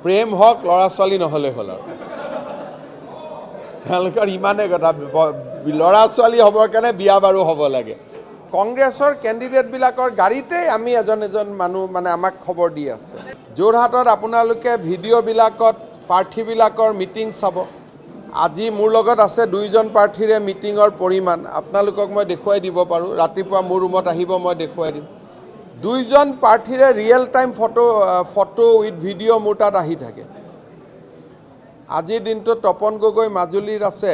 প্ৰেম হওক ল'ৰা ছোৱালী নহ'লে হ'ল আৰু তেওঁলোকৰ ইমানে কথা ল'ৰা ছোৱালী হ'বৰ কাৰণে বিয়া বাৰু হ'ব লাগে কংগ্ৰেছৰ কেণ্ডিডেটবিলাকৰ গাড়ীতেই আমি এজন মানুহ মানে আমাক খবৰ দি আছে যোৰহাটত আপোনালোকে ভিডিঅ'বিলাকত প্ৰাৰ্থীবিলাকৰ মিটিং চাব আজি মোৰ লগত আছে দুইজন প্ৰাৰ্থীৰে মিটিঙৰ পৰিমাণ আপোনালোকক মই দেখুৱাই দিব পাৰোঁ ৰাতিপুৱা মোৰ ৰুমত আহিব মই দেখুৱাই দিম দুইজন প্ৰাৰ্থীৰে real time photo with video' মোৰ তাত আহি থাকে আজিৰ দিনটো তপন গগৈ মাজুলীত আছে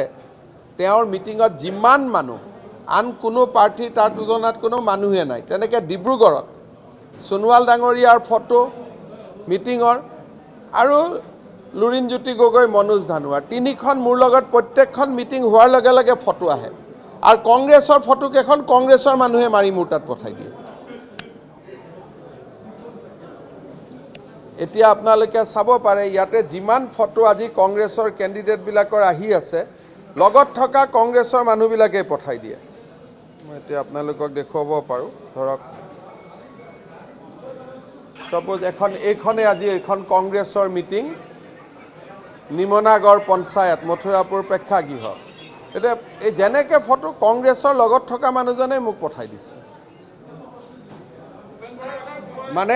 তেওঁৰ মিটিঙত যিমান মানুহ আন কোনো প্ৰাৰ্থী তাৰ তুলনাত কোনো মানুহে নাই তেনেকৈ ডিব্ৰুগড়ত সোণোৱাল ডাঙৰীয়াৰ ফটো মিটিঙৰ আৰু লুৰিণজ্যোতি গগৈ মনোজ ধানোৱাৰ তিনিখন মোৰ লগত প্ৰত্যেকখন মিটিং হোৱাৰ লগে লগে ফটো আহে আৰু কংগ্ৰেছৰ ফটোকেইখন কংগ্ৰেছৰ মানুহে মাৰি মোৰ তাত পঠাই দিয়ে এতিয়া আপোনালোকে চাব পাৰে ইয়াতে যিমান ফটো আজি কংগ্ৰেছৰ কেণ্ডিডেটবিলাকৰ আহি আছে লগত থকা কংগ্ৰেছৰ মানুহবিলাকে পঠাই দিয়ে মই এতিয়া আপোনালোকক দেখুৱাব পাৰোঁ ধৰক সাপোজ এইখনে আজি এইখন কংগ্ৰেছৰ মিটিং নিমনাগড় পঞ্চায়ত মথুৰাপুৰ প্ৰেক্ষাগৃহ এতিয়া এই যেনেকৈ ফটো কংগ্ৰেছৰ লগত থকা মানুহজনে মোক পঠাই দিছে মানে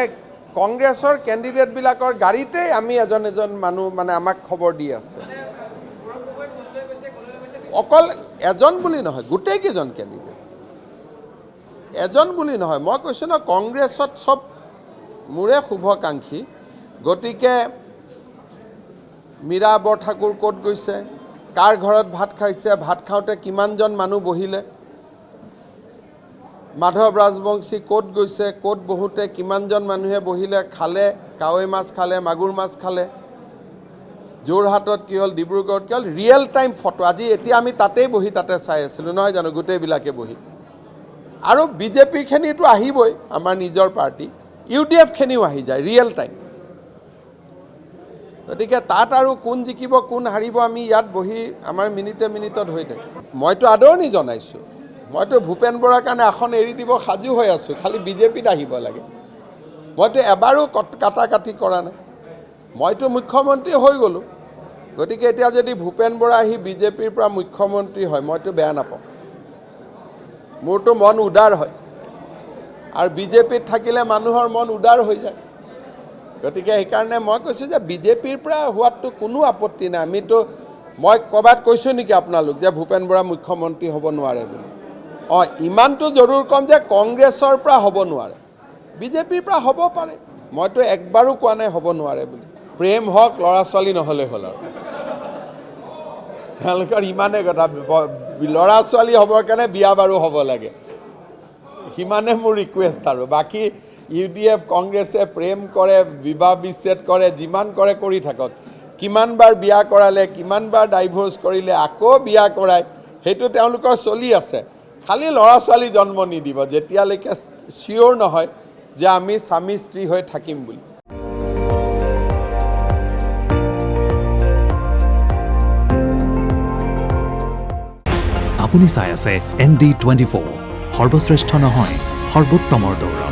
কংগ্ৰেছৰ কেণ্ডিডেটবিলাকৰ গাড়ীতেই আমি এজন মানুহ মানে আমাক খবৰ দি আছে অকল এজন বুলি নহয় গোটেইকেইজন কেণ্ডিডেট এজন বুলি নহয় মই কৈছোঁ ন কংগ্ৰেছত চব মোৰে শুভকাংক্ষী গতিকে মীৰা বৰঠাকুৰ ক'ত গৈছে কাৰ ঘৰত ভাত খাইছে ভাত খাওঁতে কিমানজন মানুহ বহিলে মাধৱ ৰাজবংশী ক'ত গৈছে ক'ত বহুতে কিমানজন মানুহে বহিলে খালে কাৱৈ মাছ খালে মাগুৰ মাছ খালে যোৰহাটত কি হ'ল ডিব্ৰুগড়ত কি হ'ল ৰিয়েল টাইম ফটো আজি এতিয়া আমি তাতেই বহি তাতে চাই আছিলোঁ নহয় জানো গোটেইবিলাকে বহি আৰু বিজেপিখিনিতো আহিবই আমাৰ নিজৰ পাৰ্টি UDFখিনিও আহি যায় ৰিয়েল টাইম গতিকে তাত আৰু কোন জিকিব কোন হাৰিব আমি ইয়াত বহি আমাৰ মিনিটত হৈ থাকে মইতো আদৰণি জনাইছোঁ মইতো ভূপেন বৰাৰ কাৰণে আসন এৰি দিব সাজু হৈ আছোঁ খালি বিজেপিত আহিব লাগে মইতো এবাৰো কাটাকাটি কৰা নাই মইতো মুখ্যমন্ত্ৰী হৈ গ'লোঁ গতিকে এতিয়া যদি ভূপেন বৰা আহি বিজেপিৰ পৰা মুখ্যমন্ত্ৰী হয় মইতো বেয়া নাপাওঁ মোৰতো মন উদাৰ হয় আৰু বিজেপিত থাকিলে মানুহৰ মন উদাৰ হৈ যায় গতিকে সেইকাৰণে মই কৈছোঁ যে বিজেপিৰ পৰা হোৱাততো কোনো আপত্তি নাই আমিতো মই ক'ৰবাত কৈছোঁ নেকি আপোনালোক যে ভূপেন বৰা মুখ্যমন্ত্ৰী হ'ব নোৱাৰে বুলি ইমানটো জৰুৰ কম যে কংগ্ৰেছৰ পৰা হ'ব নোৱাৰে বিজেপিৰ পৰা হ'ব পাৰে মইতো একবাৰো কোৱা নাই হ'ব নোৱাৰে বুলি প্ৰেম হওক ল'ৰা ছোৱালী নহ'লে হ'ল আৰু তেওঁলোকৰ ইমানে কথা ল'ৰা ছোৱালী হ'বৰ কাৰণে বিয়া বাৰু হ'ব লাগে সিমানে মোৰ ৰিকুৱেষ্ট আৰু বাকী UDF কংগ্ৰেছে প্ৰেম কৰে বিবাহ বিচ্ছেদ কৰে যিমান কৰে কৰি থাকক কিমানবাৰ বিয়া কৰালে কিমানবাৰ ডাইভৰ্চ কৰিলে আকৌ বিয়া কৰায় সেইটো তেওঁলোকৰ চলি আছে খালি ল'ৰা ছোৱালী জন্ম নিদিব যেতিয়ালৈকে চিয়'ৰ নহয় যে আমি স্বামী স্ত্ৰী হৈ থাকিম বুলি আপুনি চাই আছে ND24 সৰ্বশ্ৰেষ্ঠ নহয় সৰ্বোত্তমৰ দৌৰ